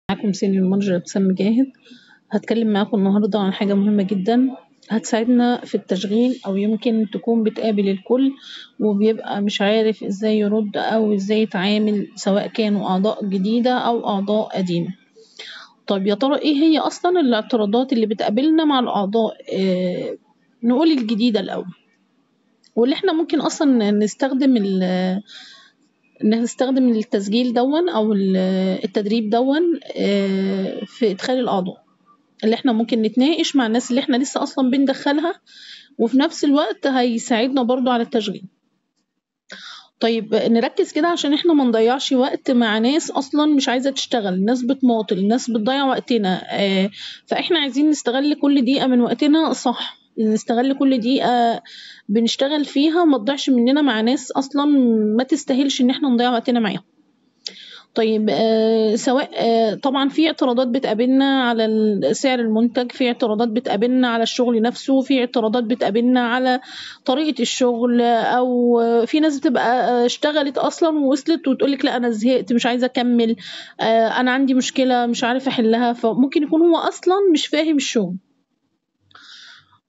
معاكم سينيور مانجر ابتسام مجاهد. هتكلم معاكم النهارده عن حاجة مهمة جدا هتساعدنا في التشغيل، أو يمكن تكون بتقابل الكل وبيبقى مش عارف ازاي يرد أو ازاي يتعامل، سواء كانوا أعضاء جديدة أو أعضاء قديمة. طب يا ترى ايه هي أصلا الاعتراضات اللي بتقابلنا مع الأعضاء؟ نقول الجديدة الأول، واللي احنا ممكن أصلا نستخدم التسجيل دون أو التدريب دون في إدخال الأعضاء، اللي احنا ممكن نتناقش مع الناس اللي احنا لسه أصلا بندخلها، وفي نفس الوقت هيساعدنا برضو على التشغيل. طيب نركز كده عشان احنا ما نضيعش وقت مع ناس أصلا مش عايزة تشتغل، ناس بتماطل، ناس بتضيع وقتنا. فاحنا عايزين نستغل كل دقيقة من وقتنا صح، نستغل كل دقيقة بنشتغل فيها ما تضيعش مننا مع ناس أصلا ما تستاهلش إن احنا نضيع وقتنا معاهم. طيب سواء طبعًا في اعتراضات بتقابلنا على سعر المنتج، في اعتراضات بتقابلنا على الشغل نفسه، في اعتراضات بتقابلنا على طريقة الشغل، أو في ناس بتبقى اشتغلت أصلًا ووصلت وتقول لِك لأ أنا زهقت مش عايزة أكمّل، أنا عندي مشكلة مش عارف أحلّها، فممكن يكون هو أصلًا مش فاهم الشغل.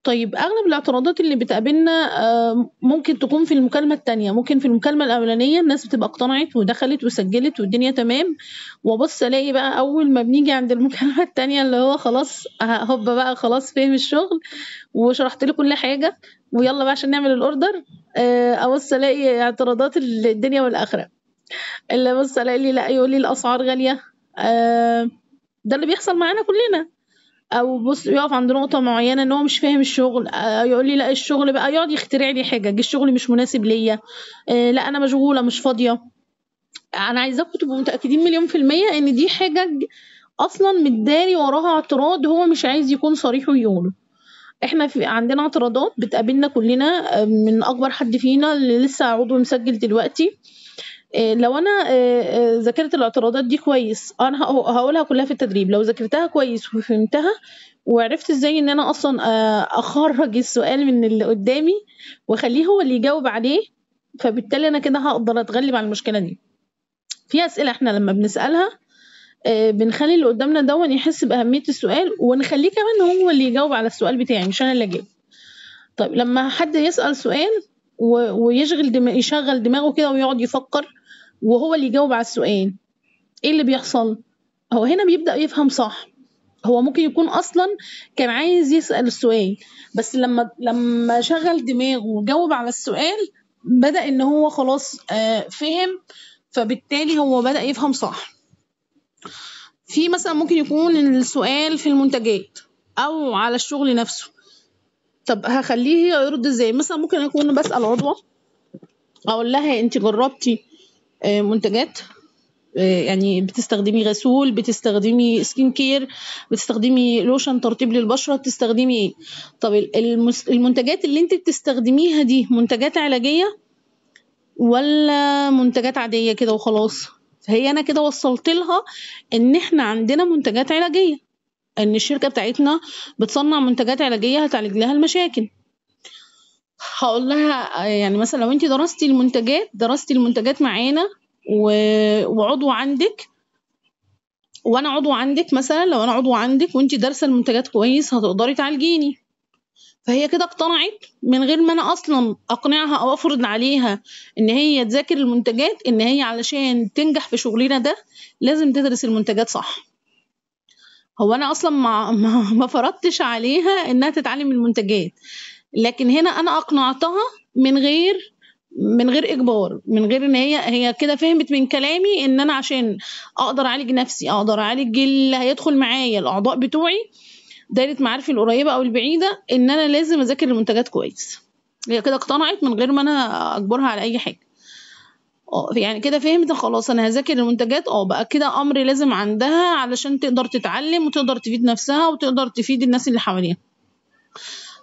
طيب أغلب الاعتراضات اللي بتقابلنا ممكن تكون في المكالمة التانية، ممكن في المكالمة الأولانية الناس بتبقى اقتنعت ودخلت وسجّلت والدنيا تمام، وأبُص ألاقي بقى أول ما بنيجي عند المكالمة التانية اللي هو خلاص هوبا بقى خلاص فِهم الشغل وشرحت له كل حاجة ويالّا بقى عشان نعمل الorder، أبُص ألاقي اعتراضات الدنيا والآخرة، اللي أبُص ألاقي لي لأ يقول لي الأسعار غالية، ده اللي بيحصل معانا كلّنا. أو بُص يقف عند نقطة معيّنة إن هو مش فاهم الشغل، يقول لي لأ الشغل بقى يقعد يخترع لي حِجَج، الشغل مش مناسب ليّا، لأ أنا مشغولة مش فاضية. أنا عايزاكم تبقوا متأكدين مليون في المِيّة إن دي حِجَج أصلًا متداري وراها اعتراض هو مش عايز يكون صريح ويقوله. إحنا عندنا اعتراضات بتقابلنا كُلّنا، من أكبر حد فينا اللي لسه عضو مسجّل دلوقتي. لو أنا ذاكرت الاعتراضات دي كويس، أنا هاقولها كلّها في التدريب، لو ذاكرتها كويس وفهمتها وعرفت إزاي إن أنا أصلًا أخرّج السؤال من اللي قدّامي واخلّيه هو اللي يجاوب عليه، فبالتالي أنا كده هاقدر أتغلِّب على المشكلة دي. في أسئلة إحنا لمّا بنسألها بنخلّي اللي قدّامنا دوًّا يحس بأهمية السؤال، ونخلّيه كمان هو اللي يجاوب على السؤال بتاعي مش أنا اللي أجاوب. طيب لمّا حد يسأل سؤال يشغّل دماغه كده ويقعد يفكّر وهو اللي يجاوب على السؤال، إيه اللي بيحصل؟ هو هنا بيبدأ يفهم صح، هو ممكن يكون أصلًا كان عايز يسأل السؤال، بس لمّا شغّل دماغه وجاوب على السؤال، بدأ إن هو خلاص فِهم، فبالتالي هو بدأ يفهم صح. في مثلًا ممكن يكون السؤال في المنتجات أو على الشغل نفسه، طب هاخلّيه يرد إزاي؟ مثلًا ممكن أكون باسأل عضوة أقول لها أنتِ جرّبتِ منتجات؟ يعني بتستخدمي غسول، بتستخدمي skin care، بتستخدمي lotion ترطيب للبشرة، بتستخدمي إيه؟ طب المنتجات اللي أنتِ بتستخدميها دي منتجات علاجية والّا منتجات عادية كده وخلاص؟ فهي أنا كده وصّلت لها إن إحنا عندنا منتجات علاجية، إن الشركة بتاعتنا بتصنّع منتجات علاجية هتعالج لها المشاكل. هاقول لها يعني مثلًا لو أنتِ درستِ المنتجات معانا وعضوة عندِك وأنا عضوة عندِك مثلًا، لو أنا عضوة عندِك وأنتِ دارسة المنتجات كويس هتقدري تعالجيني. فهي كده اقتنعت من غير ما أنا أصلًا أقنعها أو أفرض عليها إن هي تذاكر المنتجات، إن هي علشان تنجح في شغلنا ده لازم تدرس المنتجات صح. هو أنا أصلًا ما فرضتش عليها إنها تتعلم المنتجات، لكن هنا أنا أقنعتها من غير إجبار، من غير إن هي كده فهمت من كلامي إن أنا عشان أقدر أعالج نفسي، أقدر أعالج اللي هيدخل معايا الأعضاء بتوعي، دايرة معارفي القريبة أو البعيدة، إن أنا لازم أذاكر المنتجات كويس. هي كده اقتنعت من غير ما أنا أجبرها على أي حاجة. يعني كده فهمت خلاص أنا هاذاكر المنتجات، بقى كده أمر لازم عندها علشان تقدر تتعلم وتقدر تفيد نفسها وتقدر تفيد الناس اللي حواليها.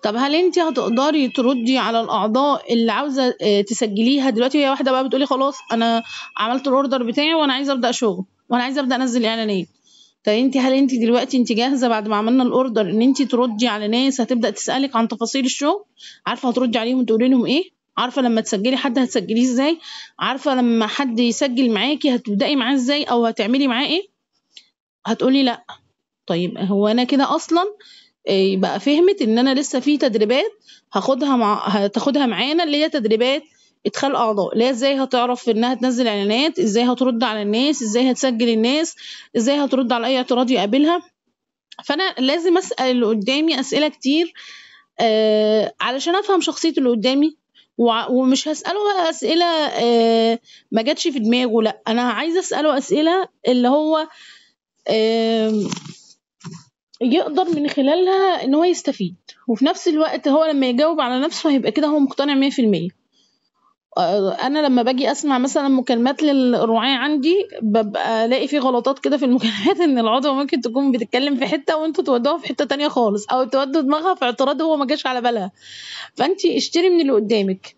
طب هل أنتِ هتقدري تردّي على الأعضاء اللي عاوزة تسجّليها دلوقتي؟ هي واحدة بقى بتقول لي خلاص أنا عملت الorder بتاعي وأنا عايزة أبدأ شغل، وأنا عايزة أبدأ أنزّل إعلانات. طب هل أنتِ دلوقتي جاهزة بعد ما عملنا الorder إن أنتِ تردّي على ناس هتبدأ تسألِك عن تفاصيل الشغل؟ عارفة هتردّي عليهم وتقولي لهم إيه؟ عارفة لمّا تسجّلي حد هتسجّليه إزاي؟ عارفة لمّا حد يسجّل معاكِ هتبدئي معاه إزاي أو هتعملي معاه إيه؟ هتقولي لا. طيب هو انا كده اصلا يبقى فهمت ان انا لسه في تدريبات هتاخدها معانا، اللي هي تدريبات ادخال اعضاء، اللي هي ازاي هتعرف انها تنزل اعلانات، ازاي هترد على الناس، ازاي هتسجل الناس، ازاي هترد على اي اعتراض يقابلها. فانا لازم اسال اللي قدامي اسئله كتير علشان افهم شخصيه اللي قدامي، ومش هساله بقى اسئله ما جاتش في دماغه، لا انا عايزه اساله اسئله اللي هو يقدر من خلالها ان هو يستفيد، وفي نفس الوقت هو لما يجاوب على نفسه هيبقى كده هو مقتنع 100%. انا لما باجي اسمع مثلا مكالمات للرعاة عندي ببقى الاقي في غلطات كده في المكالمات ان العضو ممكن تكون بتتكلم في حته وانتوا تودوها في حته تانية خالص، او تودوا دماغها في اعتراض هو ما جاش على بالها. فانت اشتري من اللي قدامك.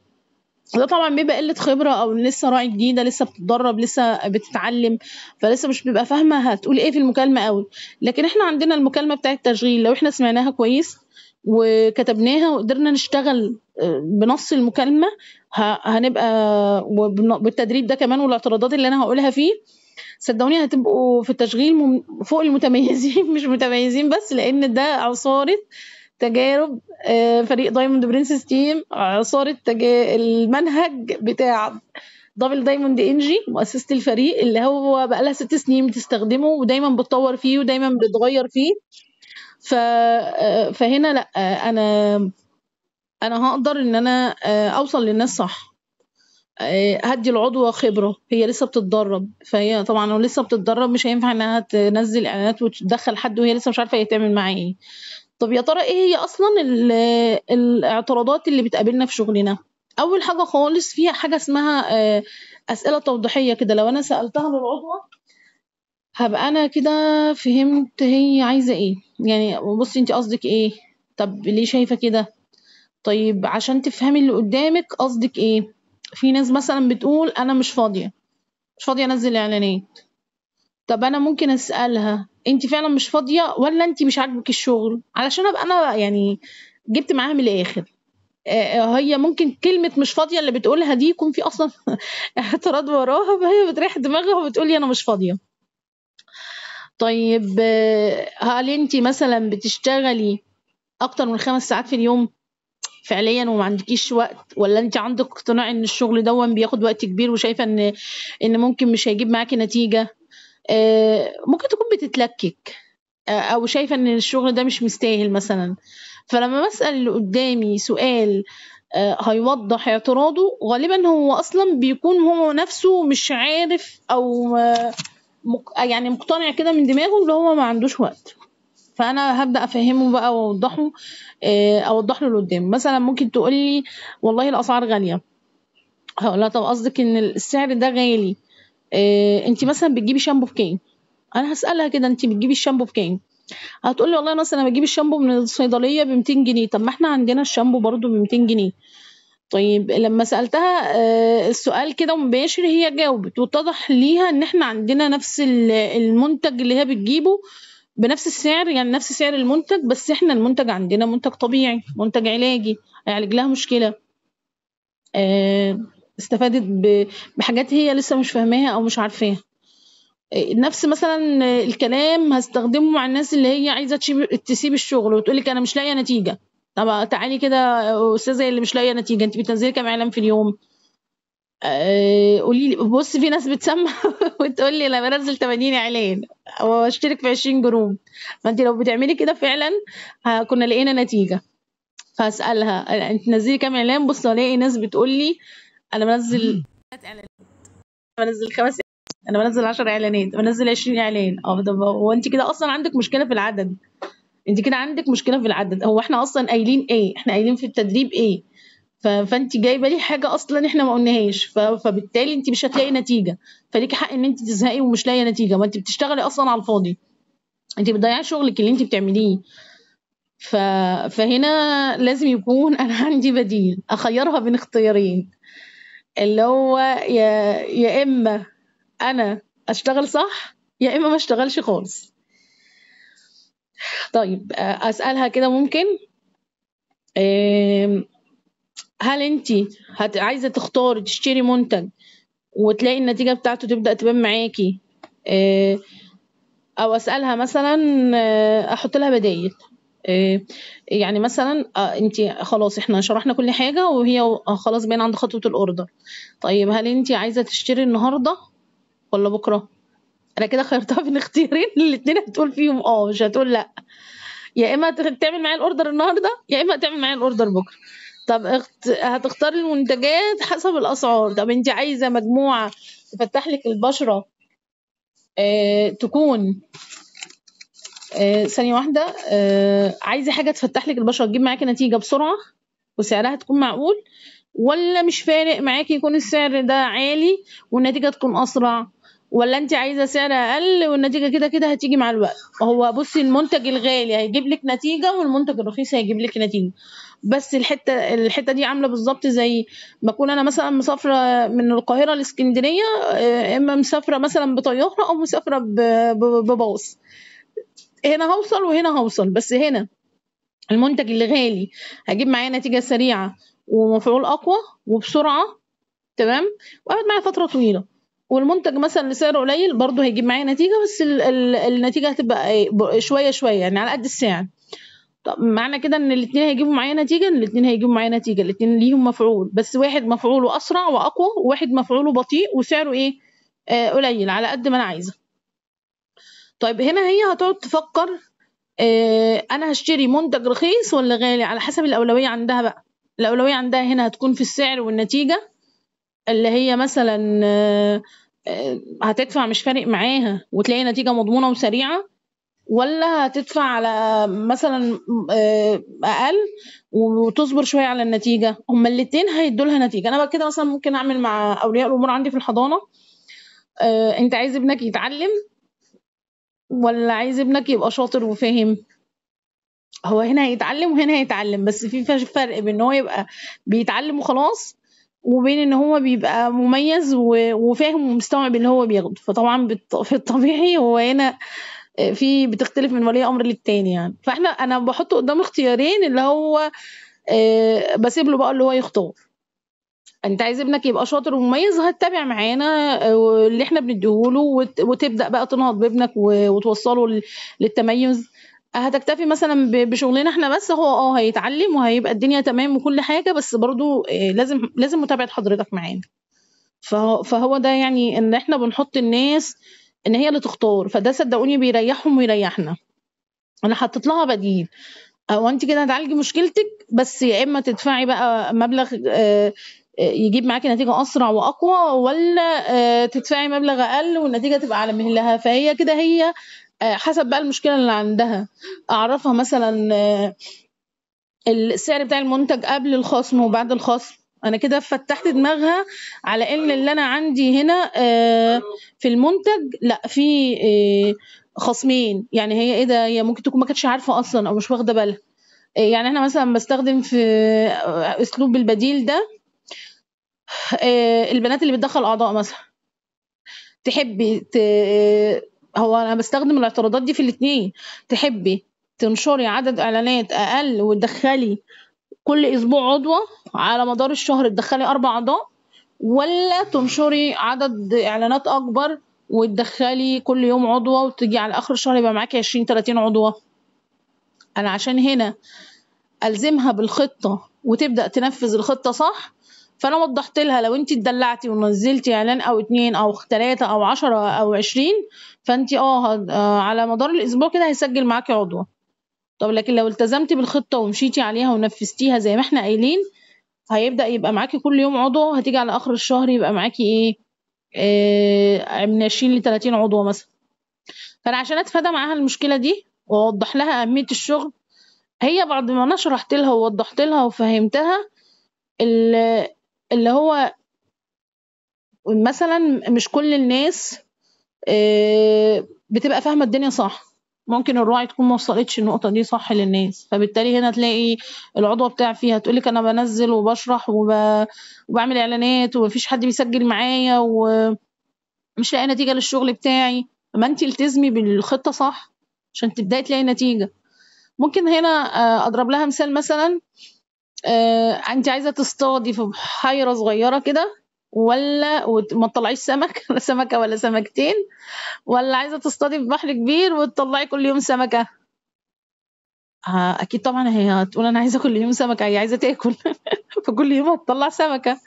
ده طبعا بيبقى قله خبره، او لسه راعي جديده، لسه بتتدرب، لسه بتتعلم، فلسه مش بيبقى فاهمه هتقول ايه في المكالمه قوي. لكن احنا عندنا المكالمه بتاعه التشغيل لو احنا سمعناها كويس وكتبناها وقدرنا نشتغل بنص المكالمه هنبقى، بالتدريب ده كمان والاعتراضات اللي انا هقولها فيه، صدقوني هتبقوا في التشغيل فوق المتميزين. مش متميزين بس، لان ده عصاره تجارب فريق دايموند برنسس تيم، عصاره المنهج بتاع دبل دايموند انجي مؤسسه الفريق، اللي هو بقى لها 6 سنين بتستخدمه ودايما بتطور فيه ودايما بتغير فيه. فهنا لا، انا هقدر ان انا اوصل للناس صح. هدي العضوة خبرة، هي لسه بتتدرب، فهي طبعا لو لسه بتتدرب مش هينفع انها تنزل اعلانات وتدخل حد وهي لسه مش عارفة هي تعمل معاه ايه. طب يا ترى ايه هي اصلا الاعتراضات اللي بتقابلنا في شغلنا؟ اول حاجة خالص فيها حاجة اسمها اسئلة توضيحية كده. لو انا سألتها للعضوة هبقى انا كده فهمت هي عايزة ايه. يعني بصي انت قصدك ايه؟ طب ليه شايفة كده؟ طيب عشان تفهمي اللي قدامك قصدك ايه. في ناس مثلا بتقول انا مش فاضية انزل اعلانات. طب انا ممكن اسالها انت فعلا مش فاضيه ولا انت مش عاجبك الشغل، علشان ابقى انا يعني جبت معاها من الاخر. هي ممكن كلمه مش فاضيه اللي بتقولها دي يكون في اصلا اعتراض وراها، فهي بتريح دماغها وبتقولي انا مش فاضيه. طيب هل انت مثلا بتشتغلي اكتر من 5 ساعات في اليوم فعليا وما عندكيش وقت، ولا انت عندك اقتناع ان الشغل دون بياخد وقت كبير وشايفه ان ممكن مش هيجيب معاكي نتيجه. ممكن تكون بتتلكك او شايفه ان الشغل ده مش مستاهل مثلا. فلما بسال اللي قدامي سؤال هيوضح اعتراضه، غالبا هو اصلا بيكون هو نفسه مش عارف، او يعني مقتنع كده من دماغه اللي هو ما عندوش وقت. فانا هبدا افهمه بقى واوضحه، اوضح له اللي قدام. مثلا ممكن تقول لي والله الاسعار غاليه. هقول لها طب قصدك ان السعر ده غالي، انت مثلا بتجيبي شامبو بكام؟ انا هسالها كده انت بتجيبي الشامبو بكام؟ هتقول لي والله مثلا انا بجيب الشامبو من الصيدليه ب 200 جنيه. طب ما احنا عندنا الشامبو برضو ب 200 جنيه. طيب لما سالتها السؤال كده مباشر هي جاوبت واتضح ليها ان احنا عندنا نفس المنتج اللي هي بتجيبه بنفس السعر، يعني نفس سعر المنتج، بس احنا المنتج عندنا منتج طبيعي، منتج علاجي هيعالج لها مشكله. استفادت بحاجات هي لسه مش فاهماها او مش عارفاها. نفس مثلا الكلام هستخدمه مع الناس اللي هي عايزه تسيب الشغل وتقول لك انا مش لاقيه نتيجه. طب تعالي كده استاذه اللي مش لاقيه نتيجه، انت بتنزلي كام اعلان في اليوم؟ قولي لي. بص في ناس بتسمع وتقول لي انا بنزل 80 اعلان او اشترك في 20 جروب. فانت لو بتعملي كده فعلا كنا لقينا نتيجه. فاسالها انت تنزلي كام اعلان؟ بص الاقي ناس بتقول لي انا بنزل 5 انا بنزل 10 اعلانات، بنزل 20 اعلان. طب هو انت كده اصلا عندك مشكله في العدد، انت كده عندك مشكله في العدد. هو احنا اصلا قايلين ايه؟ احنا قايلين في التدريب ايه؟ فانت جايبه لي حاجه اصلا احنا ما قلناهاش، فبالتالي انت مش هتلاقي نتيجه، فليكي حق ان انت تزهقي ومش لاقيه نتيجه، ما انت بتشتغلي اصلا على الفاضي، انت بتضيعي شغلك اللي انت بتعمليه. فهنا لازم يكون انا عندي بديل اخيرها بين اختيارين، اللي هو يا اما انا اشتغل صح يا اما ما اشتغلش خالص. طيب اسالها كده ممكن هل انت عايزه تختاري تشتري منتج وتلاقي النتيجه بتاعته تبدا تبان معاكي او اسالها مثلا، احط لها بدايل. يعني مثلا انت خلاص احنا شرحنا كل حاجه وهي خلاص بين عند خطوه الاوردر. طيب هل انت عايزه تشتري النهارده ولا بكره؟ انا كده خيرتها بين اختيارين الاثنين هتقول فيهم مش هتقول لا. يا اما تعمل معايا الاوردر النهارده يا اما تعمل معايا الاوردر بكره. طب هتختار المنتجات حسب الاسعار. طب انت عايزه مجموعه تفتح لك البشره، تكون ثانيه واحده، عايزه حاجه تفتح لك البشره تجيب معاكي نتيجه بسرعه وسعرها تكون معقول، ولا مش فارق معاكي يكون السعر ده عالي والنتيجه تكون اسرع، ولا انت عايزه سعر اقل والنتيجه كده كده هتيجي مع الوقت؟ هو بصي، المنتج الغالي هيجيب لك نتيجه والمنتج الرخيص هيجيب لك نتيجه. بس الحته دي عامله بالظبط زي ما اكون انا مثلا مسافره من القاهره لاسكندريه، اما مسافره مثلا بطياره او مسافره بباص. هنا هوصل وهنا هوصل، بس هنا المنتج اللي غالي هجيب معايا نتيجه سريعه ومفعول اقوى وبسرعه، تمام، وقعد معايا فتره طويله. والمنتج مثلا اللي سعره قليل برضه هيجيب معايا نتيجه، بس النتيجه هتبقى شويه شويه يعني على قد السعر. طب معنى كده ان الاثنين هيجيبوا معايا نتيجه؟ ان الاثنين هيجيبوا معايا نتيجه، الاثنين ليهم مفعول، بس واحد مفعوله اسرع واقوى وواحد مفعوله بطيء وسعره ايه، قليل على قد ما انا عايزه. طيب هنا هي هتقعد تفكر، انا هشتري منتج رخيص ولا غالي على حسب الاولويه عندها بقى. الاولويه عندها هنا هتكون في السعر والنتيجه، اللي هي مثلا هتدفع مش فارق معاها وتلاقي نتيجه مضمونه وسريعه، ولا هتدفع على مثلا اقل وتصبر شويه على النتيجه. هما الاتنين هيدوا لها نتيجه. انا بقى كده مثلا ممكن اعمل مع اولياء الامور عندي في الحضانه، انت عايز ابنك يتعلم ولا عايز ابنك يبقى شاطر وفاهم؟ هو هنا هيتعلم وهنا هيتعلم، بس في فرق بين ان هو يبقى بيتعلم وخلاص وبين ان هو بيبقى مميز وفاهم ومستوعب اللي هو بياخده. فطبعا في الطبيعي هو هنا في بتختلف من ولي امر للتاني يعني. انا بحط قدام اختيارين، اللي هو بسيب له بقى اللي هو يختار. انت عايز ابنك يبقى شاطر ومميز، هتتابع معانا اللي احنا بنديهوله وتبدا بقى تنهض بابنك وتوصله للتميز. هتكتفي مثلا بشغلنا احنا بس، هو هيتعلم وهيبقى الدنيا تمام وكل حاجه، بس برضو لازم متابعه حضرتك معانا. فهو ده يعني ان احنا بنحط الناس ان هي اللي تختار، فده صدقوني بيريحهم ويريحنا. انا حطيت لها بديل، او انت كده هتعالجي مشكلتك، بس يا اما تدفعي بقى مبلغ يجيب معاكي نتيجه اسرع واقوى، ولا تدفعي مبلغ اقل والنتيجه تبقى على مهلها. فهي كده هي حسب بقى المشكله اللي عندها. اعرفها مثلا السعر بتاع المنتج قبل الخصم وبعد الخصم. انا كده فتحت دماغها على ان اللي انا عندي هنا في المنتج لا في خصمين. يعني هي ايه ده، هي ممكن تكون ما كانتش عارفه اصلا او مش واخده بالها. يعني احنا مثلا بستخدم في اسلوب البديل ده البنات اللي بتدخل اعضاء مثلا، تحبي هو انا بستخدم الاعتراضات دي في الاثنين. تحبي تنشري عدد اعلانات اقل وتدخلي كل اسبوع عضوه على مدار الشهر تدخلي 4 اعضاء، ولا تنشري عدد اعلانات اكبر وتدخلي كل يوم عضوه وتيجي على اخر الشهر يبقى معاكي 20 30 عضوه؟ انا عشان هنا الزمها بالخطه وتبدا تنفذ الخطه صح، فانا وضحت لها لو انت اتدلعتي ونزلتي اعلان او 2 او 3 او 10 او 20، فانت على مدار الاسبوع كده هيسجل معاكي عضوه. طب لكن لو التزمتي بالخطه ومشيتي عليها ونفذتيها زي ما احنا قايلين، هيبدا يبقى معاكي كل يوم عضوه، هتيجي على اخر الشهر يبقى معاكي من 20 ل 30 عضوه مثلا. فانا عشان اتفادى معاها المشكله دي واوضح لها اهميه الشغل، هي بعد ما انا شرحت لها ووضحت لها وفهمتها اللي هو مثلا مش كل الناس بتبقى فاهمه الدنيا صح. ممكن الراعي تكون ما وصلتش النقطه دي صح للناس، فبالتالي هنا تلاقي العضوه بتاع فيها تقول لك انا بنزل وبشرح وبعمل اعلانات ومفيش حد بيسجل معايا ومش لاقي نتيجه للشغل بتاعي. ما انت التزمي بالخطه صح عشان تبداي تلاقي نتيجه. ممكن هنا اضرب لها مثال. مثلا انت عايزه تصطادي في بحيره صغيره كده ولا ما تطلعيش سمك سمكة ولا سمكتين، ولا عايزة تصطادي في بحر كبير وتطلعي كل يوم سمكة؟ أكيد طبعا هي هتقول أنا عايزة كل يوم سمكة، هي عايزة تاكل فكل يوم هتطلع سمكة.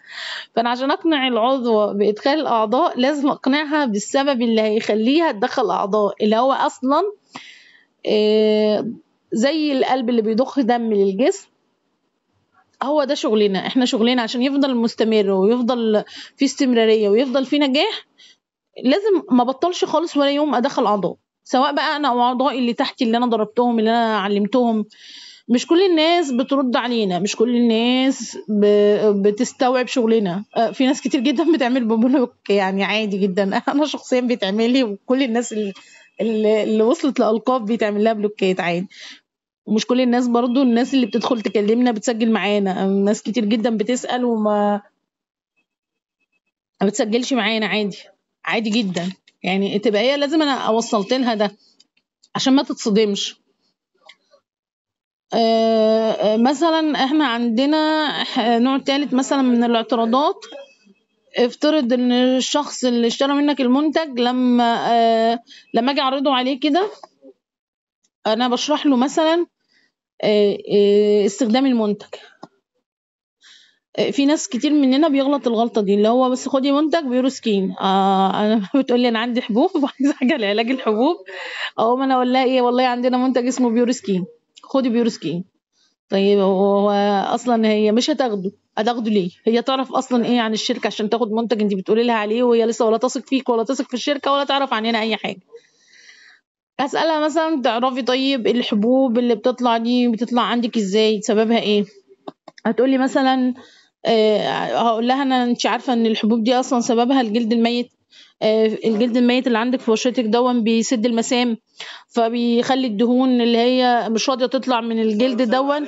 فأنا عشان أقنع العضو بإدخال الأعضاء لازم أقنعها بالسبب اللي هيخليها تدخل أعضاء، اللي هو أصلا زي القلب اللي بيضخ دم للجسم. هو ده شغلنا، احنا شغلنا عشان يفضل مستمر ويفضل في استمرارية ويفضل في نجاح، لازم ما بطلش خالص ولا يوم ادخل اعضاء، سواء بقى انا او اعضائي اللي تحتي اللي انا ضربتهم اللي انا علمتهم. مش كل الناس بترد علينا، مش كل الناس بتستوعب شغلنا. في ناس كتير جدا بتعمل بلوك يعني عادي جدا انا شخصيا بيتعمل لي، وكل الناس اللي وصلت لألقاب بيتعمل لها بلوكات عادي. ومش كل الناس برضو الناس اللي بتدخل تكلمنا بتسجل معانا، ناس كتير جدا بتسأل وما ما بتسجلش معانا عادي، عادي جدا. يعني تبقى هي لازم انا وصلت لها ده عشان ما تتصدمش. مثلا احنا عندنا نوع تالت مثلا من الاعتراضات. افترض ان الشخص اللي اشترى منك المنتج لما اجي اعرضه عليه كده، انا بشرح له مثلا استخدام المنتج. في ناس كتير مننا بيغلط الغلطة دي، اللي هو بس خدي منتج بيوروسكين. انا بتقول لي انا عندي حبوب وعايزة حاجة لعلاج الحبوب، ما انا اقول لها ايه والله عندنا منتج اسمه بيوروسكين، خدي بيوروسكين. طيب هو اصلا هي مش هتاخده ليه؟ هي تعرف اصلا ايه عن الشركة عشان تاخد منتج انت بتقولي لها عليه، وهي لسه ولا تثق فيك ولا تثق في الشركة ولا تعرف عننا اي حاجة. اسالها مثلا تعرفي طيب الحبوب اللي بتطلع دي بتطلع عندك ازاي، سببها ايه؟ هتقولي مثلا هقول لها انت عارفه ان الحبوب دي اصلا سببها الجلد الميت. الجلد الميت اللي عندك في بشرتك دون بيسد المسام، فبيخلي الدهون اللي هي مش راضيه تطلع من الجلد دون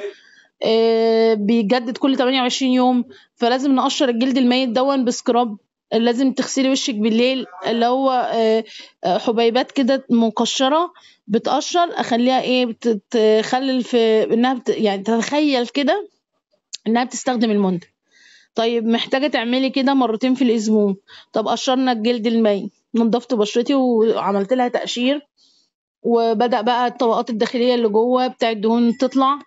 بيجدد كل 28 يوم. فلازم نقشر الجلد الميت دون بسكراب. لازم تغسلي وشك بالليل، اللي هو حبيبات كده مقشره بتقشر، اخليها ايه بتخلل في انها يعني تتخيل كده انها بتستخدم المنتج. طيب محتاجة تعملي كده مرتين في الأسبوع. طب قشرنا الجلد الميت، نضفت بشرتي وعملت لها تقشير، وبدأ بقى الطبقات الداخلية اللي جوه بتاع الدهون تطلع،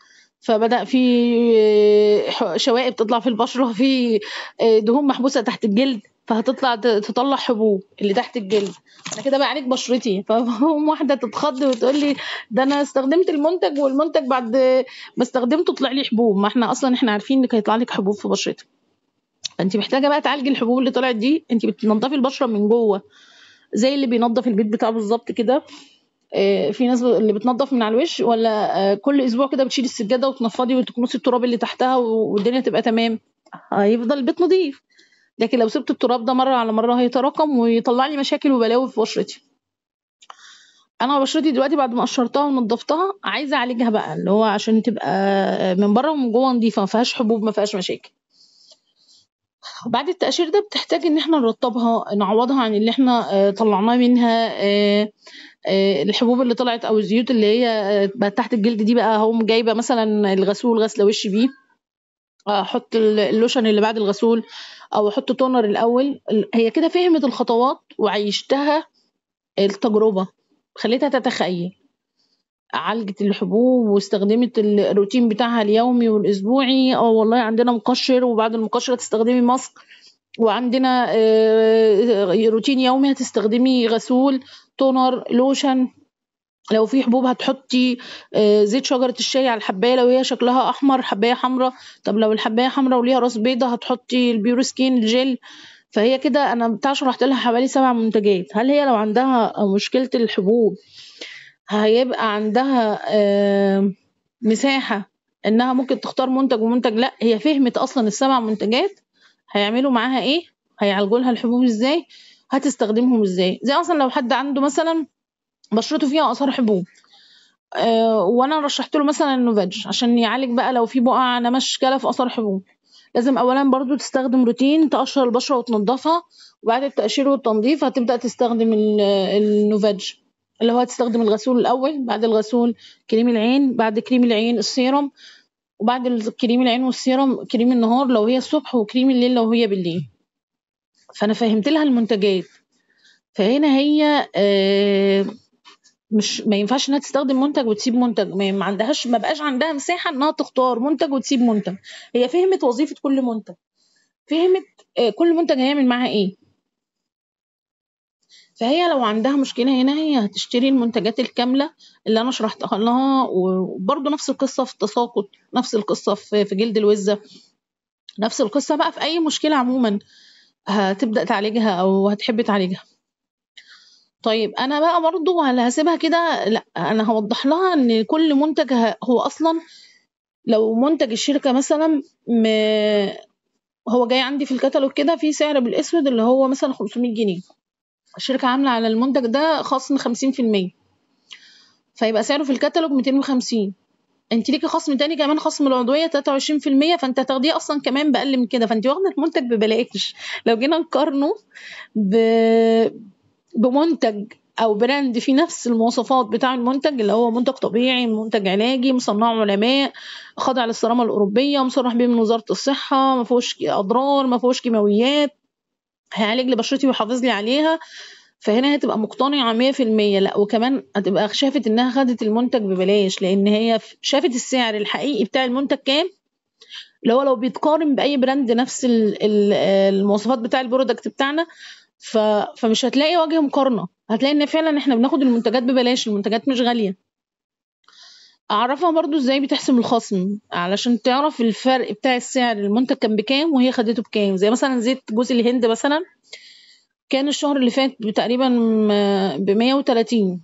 فبدأ في شوائب تطلع في البشرة، في دهون محبوسة تحت الجلد، فهتطلع تطلع حبوب اللي تحت الجلد. انا كده بعالج بشرتي. فهم واحده تتخض وتقول لي ده انا استخدمت المنتج، والمنتج بعد ما استخدمته طلع لي حبوب. ما احنا اصلا احنا عارفين انك هيطلع لك حبوب في بشرتك. فانت محتاجه بقى تعالجي الحبوب اللي طلعت دي. انت بتنضفي البشره من جوه زي اللي بينضف البيت بتاعه بالظبط كده. في ناس اللي بتنضف من على الوش، ولا كل اسبوع كده بتشيلي السجاده وتنفضي وتكنسي التراب اللي تحتها والدنيا تبقى تمام، هيفضل البيت نظيف. لكن لو سبت التراب ده مره على مره هيتراكم ويطلع لي مشاكل وبلاوي في بشرتي. انا بشرتي دلوقتي بعد ما قشرتها ونضفتها عايزه اعالجها بقى، اللي هو عشان تبقى من بره ومن جوه نظيفه، ما فيهاش حبوب، ما فيهاش مشاكل. بعد التقشير ده بتحتاج ان احنا نرطبها، نعوضها عن اللي احنا طلعناه منها. الحبوب اللي طلعت او الزيوت اللي هي بقت تحت الجلد دي، بقى هم جايبه مثلا الغسول غسله وش بيه، احط اللوشن اللي بعد الغسول، او احط تونر الاول. هي كده فهمت الخطوات وعيشتها التجربه، خليتها تتخيل. عالجت الحبوب واستخدمت الروتين بتاعها اليومي والاسبوعي. والله عندنا مقشر، وبعد المقشر تستخدمي ماسك، وعندنا روتين يومي هتستخدمي غسول، تونر، لوشن. لو في حبوب هتحطي زيت شجرة الشاي على الحباية لو هي شكلها أحمر، حباية حمراء. طب لو الحباية حمراء وليها راس بيضة هتحطي البيوروسكين الجل. فهي كده أنا بتاع شرحت لها حوالي 7 منتجات. هل هي لو عندها مشكلة الحبوب هيبقى عندها مساحة إنها ممكن تختار منتج ومنتج لأ؟ هي فهمت أصلا ال7 منتجات هيعملوا معاها إيه، هيعالجوا لها الحبوب إزاي، هتستخدمهم إزاي. زي أصلا لو حد عنده مثلا بشرته فيها آثار حبوب، وانا رشحت له مثلا النوفاج عشان يعالج بقى لو في بقع نمشكله في اثار حبوب. لازم اولا برضو تستخدم روتين تقشر البشره وتنضفها، وبعد التقشير والتنظيف هتبدا تستخدم النوفاج، اللي هو هتستخدم الغسول الاول، بعد الغسول كريم العين، بعد كريم العين السيرم، وبعد كريم العين والسيرم كريم النهار لو هي الصبح، وكريم الليل لو هي بالليل. فانا فهمت لها المنتجات. فهنا هي مش ما ينفعش انها تستخدم منتج وتسيب منتج، ما عندهاش، ما بقاش عندها مساحه انها تختار منتج وتسيب منتج. هي فهمت وظيفه كل منتج، فهمت كل منتج هيعمل معاها ايه. فهي لو عندها مشكله هنا هي هتشتري المنتجات الكامله اللي انا شرحتها لها. وبرده نفس القصه في التساقط، نفس القصه في جلد الوزه، نفس القصه بقى في اي مشكله عموما هتبدا تعالجها او هتحب تعالجها. طيب انا بقى برضو هل هسيبها كده؟ لا، انا هوضح لها ان كل منتج هو اصلا لو منتج الشركه مثلا هو جاي عندي في الكتالوج كده في سعر بالاسود اللي هو مثلا 500 جنيه، الشركه عامله على المنتج ده خصم 50%، فيبقى سعره في الكتالوج 250. انت ليكي خصم تاني كمان، خصم العضويه 23%، فانت هتاخديه اصلا كمان باقل من كده، فانت واخده المنتج ببلاش. لو جينا نقارنه ب... بمنتج او براند فيه نفس المواصفات بتاع المنتج اللي هو منتج طبيعي، منتج علاجي، مصنع علماء، خاضع للصرامه الاوروبيه، مصرح بيه من وزاره الصحه، ما فيهوش اضرار، ما فيهوش كيماويات، هيعالج لي بشرتي ويحافظ لي عليها، فهنا هتبقى مقتنعه 100%. لا، وكمان هتبقى شافت انها خدت المنتج ببلاش، لان هي شافت السعر الحقيقي بتاع المنتج كام، اللي هو لو بيتقارن باي براند نفس المواصفات بتاع البرودكت بتاعنا. فمش هتلاقي وجه مقارنه، هتلاقي ان فعلا احنا بناخد المنتجات ببلاش، المنتجات مش غاليه. اعرفها برضو ازاي بتحسب الخصم علشان تعرف الفرق بتاع السعر، المنتج كان بكام وهي خدته بكام. زي مثلا زيت جوز الهند مثلا كان الشهر اللي فات تقريبا ب130،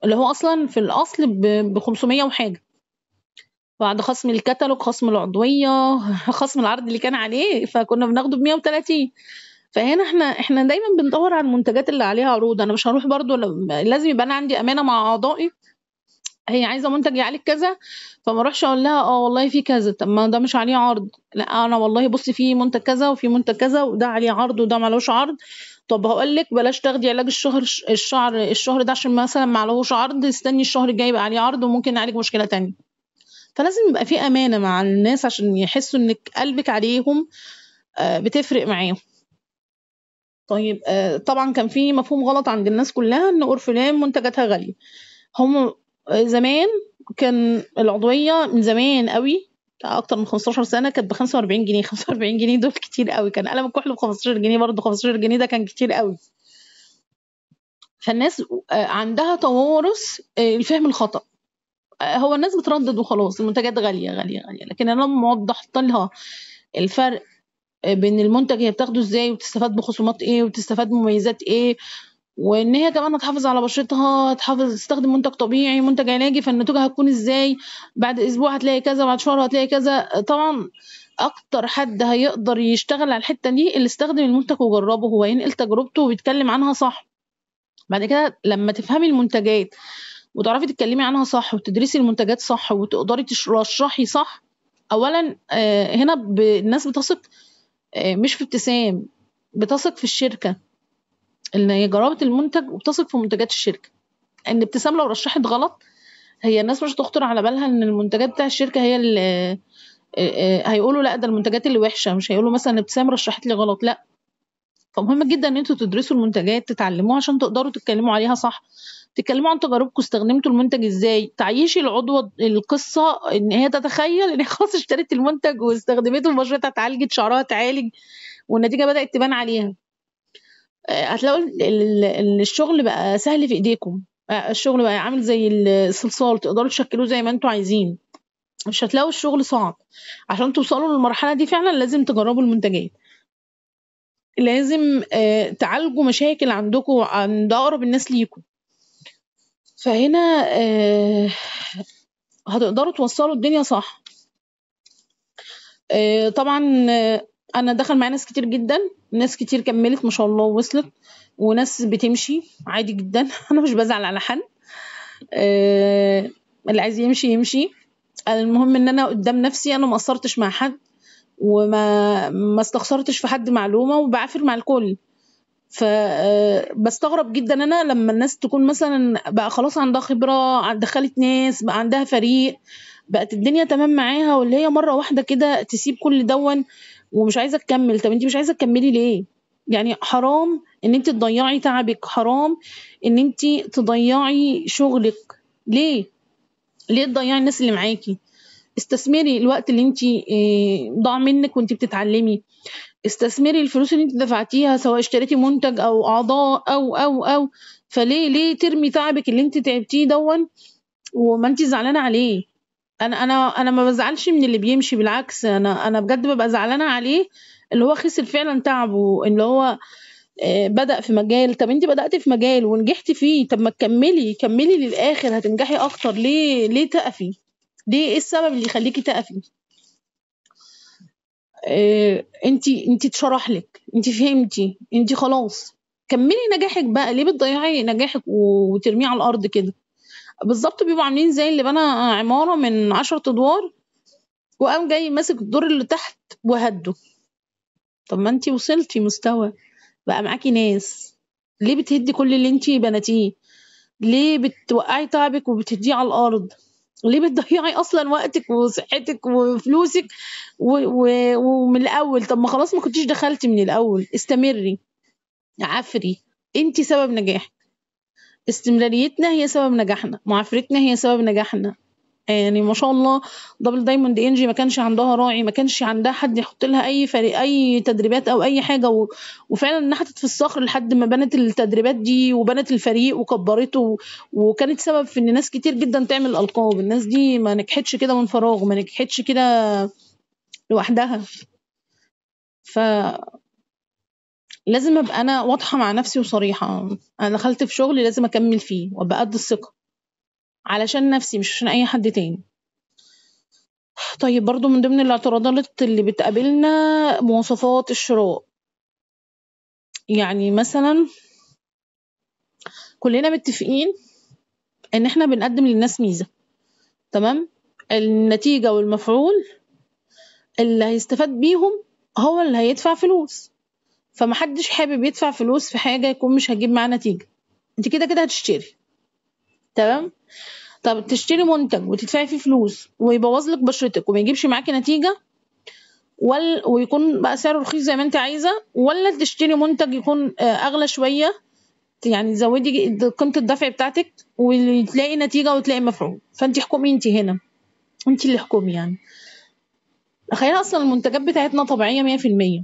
اللي هو اصلا في الاصل ب500 وحاجه، بعد خصم الكتالوج، خصم العضويه، خصم العرض اللي كان عليه، فكنا بناخده ب130. فهنا احنا دايما بندور على المنتجات اللي عليها عروض. انا مش هروح برضو، لازم يبقى انا عندي امانه مع اعضائي، هي عايزه منتج يعالج كذا، فما اروحش اقول لها والله في كذا، طب ما ده مش عليه عرض. لا، انا والله بصي في منتج كذا وفي منتج كذا، وده عليه عرض وده معلوش عرض. طب هقول لك بلاش تاخدي علاج الشهر ده عشان مثلا معلوش عرض، استني الشهر الجاي يبقى عليه عرض وممكن نعالج مشكله تانية. فلازم يبقى في امانه مع الناس عشان يحسوا انك قلبك عليهم، بتفرق معاهم. طيب طبعا كان في مفهوم غلط عند الناس كلها ان اورفلام منتجاتها غاليه. هم زمان كان العضويه من زمان قوي، اكتر من 15 سنه، كانت ب 45 جنيه. 45 جنيه دول كتير قوي. كان قلم الكحل ب 15 جنيه، برضه 15 جنيه ده كان كتير قوي. فالناس عندها توارث الفهم الخطأ. هو الناس بتردد وخلاص، المنتجات غاليه غاليه غاليه، لكن انا لما وضحت لها الفرق بين المنتج هي بتاخده ازاي، وتستفاد بخصومات ايه، وتستفاد بمميزات ايه، وان هي كمان هتحافظ على بشرتها، تستخدم منتج طبيعي، منتج علاجي، فالنتيجه هتكون ازاي، بعد اسبوع هتلاقي كذا، بعد شهر هتلاقي كذا. طبعا اكتر حد هيقدر يشتغل على الحته دي اللي استخدم المنتج وجربه، هو ينقل تجربته ويتكلم عنها صح. بعد كده لما تفهمي المنتجات وتعرفي تتكلمي عنها صح، وتدرسي المنتجات صح، وتقدري ترشحي صح، اولا هنا الناس بتثق مش في ابتسام، بتثق في الشركه ان هي جربت المنتج، وبتثق في منتجات الشركه. ان ابتسام لو رشحت غلط، هي الناس مش هتخطر على بالها ان المنتجات بتاع الشركه هي اللي هيقولوا لا ده المنتجات اللي وحشه، مش هيقولوا مثلا ابتسام رشحت لي غلط، لا. فمهم جدا ان انتوا تدرسوا المنتجات، تتعلموها عشان تقدروا تتكلموا عليها صح، تتكلموا عن تجاربكم، استخدمتوا المنتج ازاي، تعيشي العضوة القصة ان هي تتخيل ان هي خلاص اشترت المنتج واستخدمته، وبشرتها اتعالجت، شعرها اتعالج، والنتيجة بدأت تبان عليها. هتلاقوا الشغل بقى سهل في ايديكم، الشغل بقى عامل زي الصلصال، تقدروا تشكلوه زي ما انتوا عايزين، مش هتلاقوا الشغل صعب. عشان توصلوا للمرحلة دي فعلا لازم تجربوا المنتجات، لازم تعالجوا مشاكل عندكم عند أقرب الناس ليكم. فهنا هتقدروا توصلوا الدنيا صح. طبعا أنا دخل معايا ناس كتير جدا، ناس كتير كملت ما شاء الله ووصلت، وناس بتمشي عادي جدا. أنا مش بزعل على حد، اللي عايز يمشي يمشي. المهم ان انا قدام نفسي انا ما قصرتش مع حد، ما استخسرتش في حد معلومه، وبعافر مع الكل. فبستغرب جدا انا لما الناس تكون مثلا بقى خلاص عندها خبره، دخلت ناس، بقى عندها فريق، بقت الدنيا تمام معاها، واللي هي مره واحده كده تسيب كل دون ومش عايزه تكمل. طب انت مش عايزه تكملي ليه؟ يعني حرام ان انت تضيعي تعبك، حرام ان انت تضيعي شغلك. ليه تضيعي الناس اللي معاكي؟ استثمري الوقت اللي انت ضاع منك وانت بتتعلمي، استثمري الفلوس اللي انت دفعتيها سواء اشتريتي منتج او اعضاء او فليه ترمي تعبك اللي انت تعبتيه وما انت زعلانه عليه؟ انا ما بزعلش من اللي بيمشي، بالعكس انا بجد ببقى زعلانه عليه اللي هو خسر فعلا تعبه، اللي هو بدأ في مجال. طب انت بدأت في مجال ونجحتي فيه، طب ما كملي للآخر، هتنجحي اكتر. ليه تقفي؟ ايه السبب اللي يخليكي تقفي؟ انت اتشرح لك، انت فهمتي، انت خلاص كملي نجاحك بقى. ليه بتضيعي نجاحك وترميه على الارض كده؟ بالظبط بيبقوا عاملين زي اللي بنى عمارة من 10 ادوار وقام جاي ماسك الدور اللي تحت وهده. طب ما انت وصلتي مستوى، بقى معاكي ناس، ليه بتهدي كل اللي انت بنتيه؟ ليه بتوقعي تعبك وبتهديه على الارض؟ ليه بتضيعي اصلا وقتك وصحتك وفلوسك ومن الاول؟ طب ما خلاص ما كنتيش دخلتي من الاول. استمري، عفري، انت سبب نجاح. استمراريتنا هي سبب نجاحنا، معافرتنا هي سبب نجاحنا. يعني ما شاء الله دبل دايموند انجي ما كانش عندها راعي، ما كانش عندها حد يحط لها اي فريق، اي تدريبات او اي حاجه وفعلا نحتت في الصخر لحد ما بنت التدريبات دي وبنت الفريق وكبرته وكانت سبب في ان ناس كتير جدا تعمل القاب. الناس دي ما نجحتش كده من فراغ، ما نجحتش كده لوحدها. فلازم ابقى انا واضحه مع نفسي وصريحه، انا دخلت في شغل لازم اكمل فيه وابقى قد الثقه علشان نفسي مش عشان اي حد تاني. طيب برضو من ضمن الاعتراضات اللي بتقابلنا مواصفات الشراء. يعني مثلا كلنا متفقين ان احنا بنقدم للناس ميزة، تمام؟ النتيجة والمفعول اللي هيستفاد بيهم هو اللي هيدفع فلوس، فمحدش حابب يدفع فلوس في حاجة يكون مش هجيب معاه نتيجة. انت كده كده هتشتري، تمام؟ طب تشتري منتج وتدفعي فيه فلوس ويبوظ لك بشرتك وما يجيبش معاكي نتيجة، ويكون بقى سعره رخيص زي ما انت عايزة، ولا تشتري منتج يكون اغلى شوية، يعني تزودي قيمة الدفع بتاعتك وتلاقي نتيجة وتلاقي مفعول؟ فانت احكمي انت هنا، انت اللي احكمي يعني. تخيلي اصلا المنتجات بتاعتنا طبيعية 100%،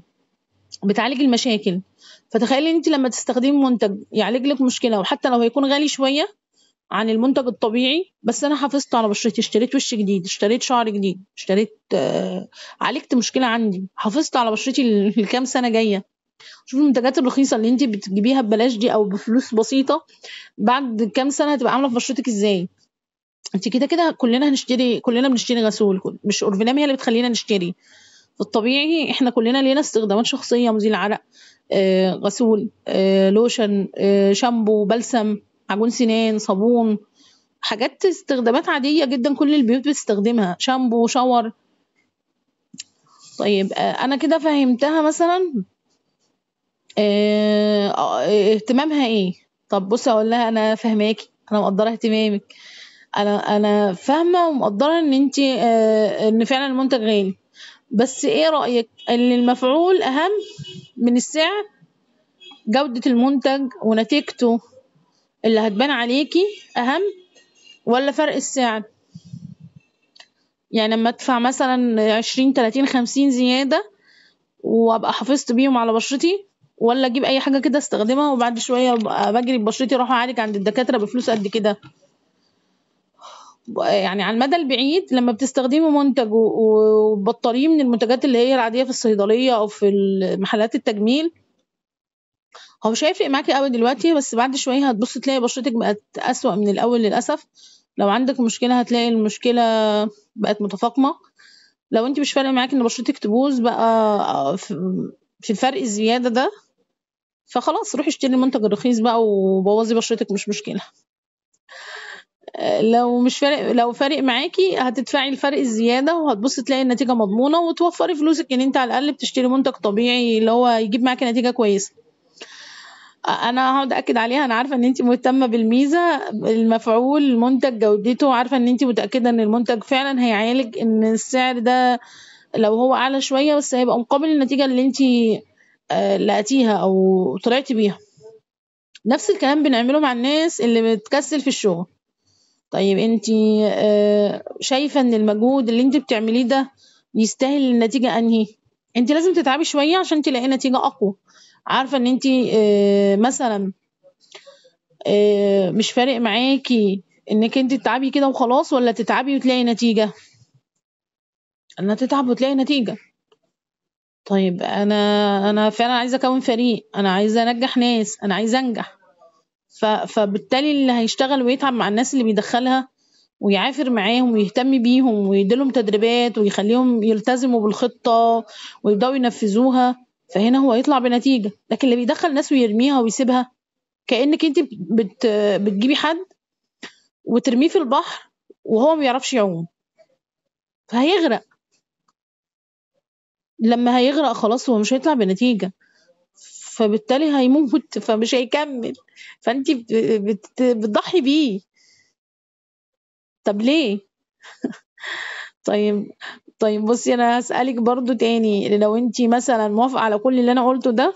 بتعالج المشاكل. فتخيلي انت لما تستخدمي منتج يعالج لك مشكلة، وحتى لو هيكون غالي شوية عن المنتج الطبيعي، بس انا حافظت على بشرتي، اشتريت وش جديد، اشتريت شعر جديد، اشتريت عالجت مشكلة عندي، حافظت على بشرتي لكام سنة جاية. شوفي المنتجات الرخيصة اللي انت بتجيبيها ببلاش دي او بفلوس بسيطة، بعد كام سنة هتبقى عاملة في بشرتك ازاي؟ انت كده كده كلنا هنشتري، كلنا بنشتري غسول، مش اورفينام هي اللي بتخلينا نشتري. في الطبيعي احنا كلنا لينا استخدامات شخصية، مزيل عرق، غسول، لوشن، شامبو، بلسم، معجون سنان، صابون، حاجات استخدامات عادية جدا كل البيوت بتستخدمها، شامبو، شاور. طيب انا كده فهمتها مثلا اهتمامها ايه. طب بصي اقول لها انا فاهماكي، انا مقدره اهتمامك، انا فاهمه ومقدره ان انت ان فعلا المنتج غالي، بس ايه رايك ان المفعول اهم من السعر؟ جوده المنتج ونتيجته اللي هتبان عليكي اهم ولا فرق السعر؟ يعني لما ادفع مثلا 20 30 50 زياده وابقى حافظت بيهم على بشرتي، ولا اجيب اي حاجه كده استخدمها وبعد شويه ابقى بجري ببشرتي اروح اعالج عند الدكاتره بفلوس قد كده؟ يعني على المدى البعيد لما بتستخدمي منتج وبطاريه من المنتجات اللي هي العاديه في الصيدليه او في محلات التجميل، هو مش هيفرق معاكي قوي دلوقتي، بس بعد شويه هتبصي تلاقي بشرتك بقت اسوأ من الاول للاسف. لو عندك مشكله هتلاقي المشكله بقت متفاقمه. لو انت مش فارق معاكي ان بشرتك تبوظ بقى في الفرق الزياده ده، فخلاص روحي اشتري المنتج الرخيص بقى وبوظي بشرتك، مش مشكله. لو مش فارق، لو فارق معاكي هتدفعي الفرق الزياده وهتبصي تلاقي النتيجه مضمونه وتوفري فلوسك ان انت على الاقل بتشتري منتج طبيعي اللي هو يجيب معاكي نتيجه كويسه. انا هقعد اكد عليها، انا عارفه ان انت مهتمه بالميزه، المفعول، المنتج، جودته، عارفه ان انت متاكده ان المنتج فعلا هيعالج، ان السعر ده لو هو اعلى شويه بس هيبقى مقابل النتيجه اللي انت لقيتيها او طلعتي بيها. نفس الكلام بنعمله مع الناس اللي بتكسل في الشغل. طيب انت شايفه ان المجهود اللي انت بتعمليه ده يستاهل النتيجه انهي؟ انت لازم تتعبي شويه عشان تلاقي نتيجه اقوى. عارفه ان انت مثلا مش فارق معاكي انك انت تتعبي كده وخلاص، ولا تتعبي وتلاقي نتيجه؟ انا تتعب وتلاقي نتيجه. طيب انا فعلا عايزه اكون فريق، انا عايزه انجح ناس، انا عايزه انجح. فبالتالي اللي هيشتغل ويتعب مع الناس اللي بيدخلها ويعافر معاهم ويهتم بيهم ويديلهم تدريبات ويخليهم يلتزموا بالخطة ويبدأوا ينفذوها، فهنا هو يطلع بنتيجة. لكن اللي بيدخل ناس ويرميها ويسيبها، كأنك انت بتجيبي حد وترميه في البحر وهو ما بيعرفش يعوم، فهيغرق. لما هيغرق خلاص هو مش هيطلع بنتيجة، فبالتالي هيموت، فمش هيكمل. فانت بتضحي بيه. طب ليه؟ طيب طيب بصي، انا هسألك برضو تاني، لو انت مثلا موافقة على كل اللي انا قلته ده،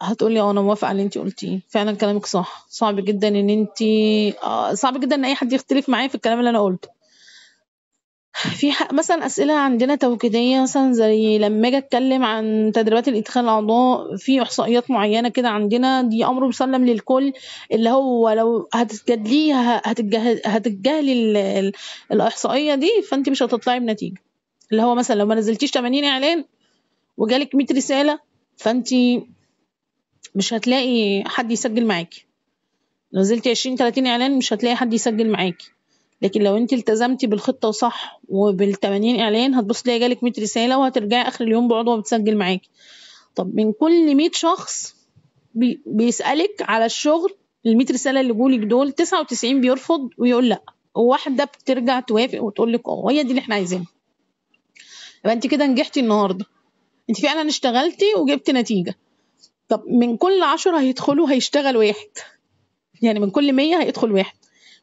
هتقولي اه انا موافقة على اللي انت قلتيه. فعلا كلامك صح. صعب جدا ان انت صعب جدا ان اي حد يختلف معايا في الكلام اللي انا قلته. في مثلا اسئله عندنا توكيديه، مثلا زي لما اجي اتكلم عن تدريبات الادخال الاعضاء في احصائيات معينه كده عندنا، دي امر مسلم للكل، اللي هو لو هتتجادليه هتتجاهلي الاحصائيه دي، فانت مش هتطلعي بنتيجه. اللي هو مثلا لو ما نزلتيش 80 اعلان وجالك 100 رساله، فانت مش هتلاقي حد يسجل معاكي. لو نزلتي 20 30 اعلان مش هتلاقي حد يسجل معاكي. لكن لو انت التزمتي بالخطه وصح وبال80 اعلان، هتبص تلاقي جالك 100 رساله وهترجعي اخر اليوم بعضوه بتسجل معاكي. طب من كل 100 شخص بيسالك على الشغل، ال 100 رساله اللي جولك دول 99 بيرفض ويقول لا، وواحده بترجع توافق وتقول لك اه هي دي اللي احنا عايزينها. يبقى انت كده نجحتي النهارده، انت فعلا اشتغلتي وجبتي نتيجه. طب من كل 10 هيدخلوا هيشتغل واحد، يعني من كل 100 هيدخل واحد،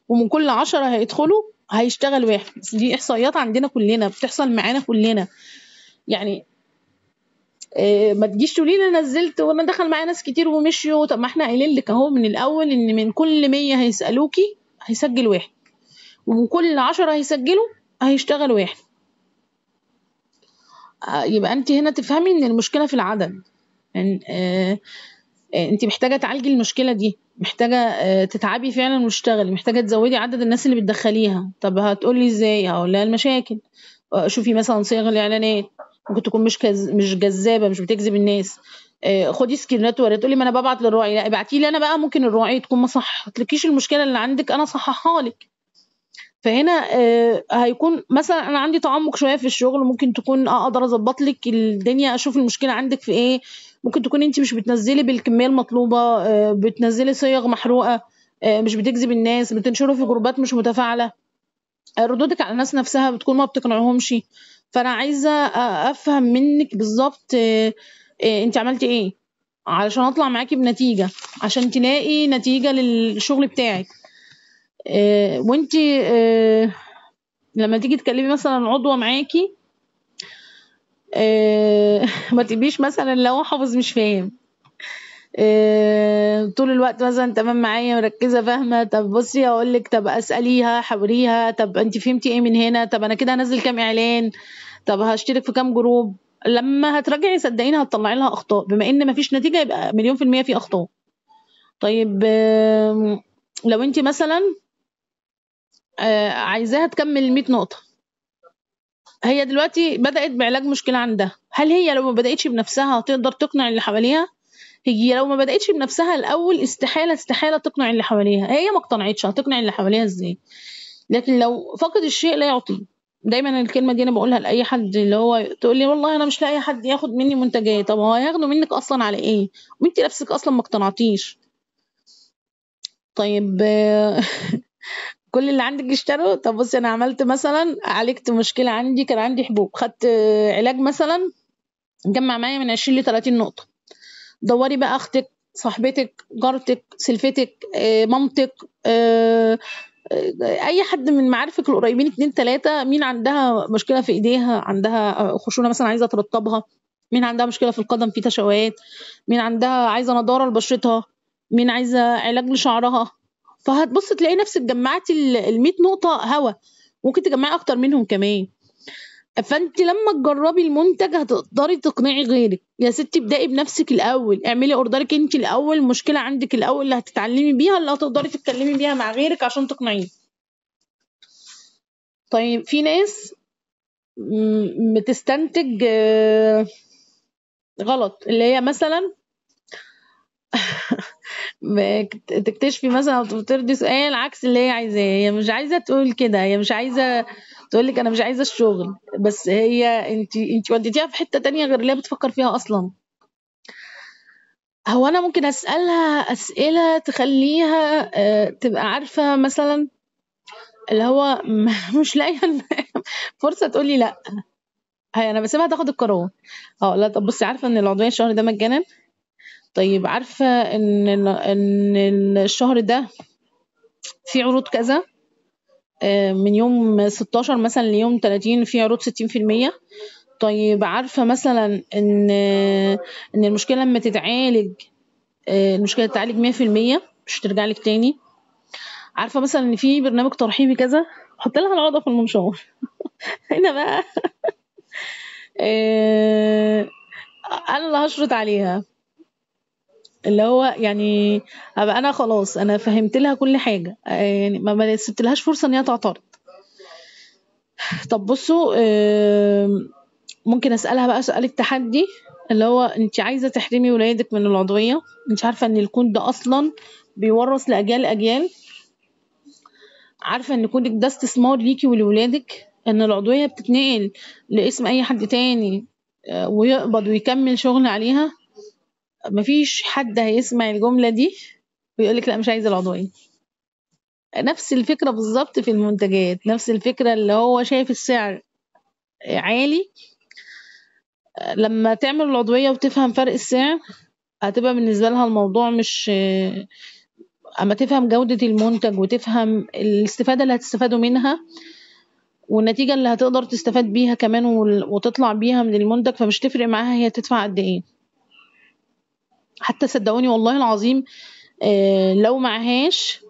ومن كل 10 هيدخلوا هيشتغل واحد. بس دي احصائيات عندنا كلنا، بتحصل معانا كلنا. يعني ما تجيش تقولي لي انا نزلت وانا دخل معايا ناس كتير ومشيوا. طب ما احنا قايلين لك اهو من الاول ان من كل 100 هيسالوكي هيسجل واحد، ومن كل 10 هيسجلوا هيشتغل واحد. يبقى انت هنا تفهمي ان المشكله في العدد. يعني انت محتاجه تعالجي المشكله دي، محتاجه تتعبي فعلا وتشتغلي، محتاجه تزودي عدد الناس اللي بتدخليها. طب هتقولي ازاي؟ هقول لها المشاكل. شوفي مثلا صيغ الاعلانات ممكن تكون مش جذابه، مش بتجذب الناس. خدي سكرينات ورقه. تقولي ما انا ببعت للراعي، لا ابعتي لي انا بقى، ممكن الراعي تكون ما صحتلكيش المشكله اللي عندك، انا صححها لك. فهنا هيكون مثلا انا عندي تعمق شويه في الشغل، ممكن تكون اقدر اظبط لك الدنيا، اشوف المشكله عندك في ايه. ممكن تكون انت مش بتنزلي بالكميه المطلوبه، بتنزلي صيغ محروقه، مش بتجذب الناس، بتنشري في جروبات مش متفاعله، ردودك على الناس نفسها بتكون ما بتقنعهمش. فانا عايزه افهم منك بالظبط انت عملتي ايه علشان اطلع معاكي بنتيجه، عشان تلاقي نتيجه للشغل بتاعك. وانت لما تيجي تكلمي مثلا عضوة معاكي، ما تبقيش مثلا لو حافظ مش فاهم طول الوقت مثلا تمام معايا مركزة فاهمة. طب بصي اقول لك، طب اسأليها حوريها، طب انت فهمتي ايه من هنا، طب انا كده هنزل كام اعلان، طب هشترك في كام جروب. لما هتراجعي صدقيني هتطلعي لها اخطاء، بما ان مفيش نتيجة يبقى مليون في المية في اخطاء. طيب لو انت مثلا عايزاها تكمل 100 نقطة، هي دلوقتي بدأت بعلاج مشكلة عندها، هل هي لو ما بدأتش بنفسها تقدر تقنع اللي حواليها؟ هي لو ما بدأتش بنفسها الأول استحالة استحالة تقنع اللي حواليها. هي ما اقتنعتش هتقنع اللي حواليها ازاي؟ لكن لو فقد الشيء لا يعطيه. دايما الكلمة دي أنا بقولها لأي حد، اللي هو تقول لي والله أنا مش لاقي حد ياخد مني منتجات. طب هو هياخدوا منك أصلا على إيه؟ وأنت نفسك أصلا ما اقتنعتيش. طيب كل اللي عندك اشتروا. طب بصي انا عملت مثلا عالجت مشكله عندي، كان عندي حبوب، خدت علاج مثلا جمع معايا من 20 ل 30 نقطه. دوري بقى اختك، صاحبتك، جارتك، سلفتك، مامتك، اي حد من معارفك القريبين 2 3 مين عندها مشكله في ايديها، عندها خشونه مثلا عايزه ترطبها، مين عندها مشكلة في القدم، في تشوهات، مين عندها عايزة نضارة لبشرتها، مين عايزة علاج لشعرها. فهتبص تلاقي نفسك جمعتي ال100 نقطة هوا، ممكن تجمعي أكتر منهم كمان. فأنتِ لمّا تجرّبي المنتج هتقدري تقنعي غيرِك. يا ستي ابدئي بنفسِك الأول، اعملي أوردرِك أنتِ الأول، المشكلة عندِك الأول اللي هتتعلمي بيها، اللي هتقدري تتكلمي بيها مع غيرِك عشان تقنعيه. طيب في ناس بتستنتج غلط، اللي هي مثلًا تكتشفي مثلًا أو تفترضي سؤال عكس اللي هي عايزاه، هي مش عايزة تقول كده، هي مش عايزة تقول لِك أنا مش عايزة الشغل، بس هي أنتِ وديتيها في حتة تانية غير اللي هي بتفكر فيها أصلًا. هو أنا ممكن أسألها أسئلة تخلّيها تبقى عارفة مثلًا اللي هو مش لاقية فرصة تقول لي لأ، أنا باسيبها تاخد القرار. لأ طب بُصّي، عارفة إن العضوية الشهر ده مجانا؟ طيب عارفة إن الشهر ده فيه عروض كذا، من يوم 16 مثلًا ليوم 30 في عروض 60%. طيب عارفة مثلًا إن المشكلة لمّا تتعالج، المشكلة تتعالج 100% مش هترجع لِك تاني. عارفة مثلًا إن في برنامج ترحيبي كذا، حُطّي لها العقدة في المنشار. هنا بقى أنا اللي هاشرط عليها، اللي هو يعني أبقى أنا خلاص أنا فهّمت لها كل حاجة، يعني ما سِبتلهاش فرصة إن هي تعترض. طب بُصّوا، ممكن أسألها بقى سؤال التحدي، اللي هو أنتِ عايزة تحرمي ولادِك من العضوية؟ أنتِ عارفة إن الكون ده أصلًا بيورّث لأجيال أجيال؟ عارفة إن كونِك ده استثمار ليكِ ولولادِك؟ إن العضوية بتتنقل لاسم أي حد تاني ويقبض ويكمّل شغل عليها؟ ما فيش حد هيسمع الجملة دي ويقول لِك لأ مش عايز العضوية. نفس الفكرة بالضبط في المنتجات، نفس الفكرة اللي هو شايف السعر عالي، لمّا تعمل العضوية وتفهم فرق السعر، هتبقى بالنسبة لها الموضوع مش أمّا تفهم جودة المنتج وتفهم الاستفادة اللي هتستفادوا منها، والنتيجة اللي هتقدر تستفاد بيها كمان وتطلع بيها من المنتج، فمش هتفرق معاها هي تدفع قد إيه. حتى صدقوني والله العظيم لو معهاش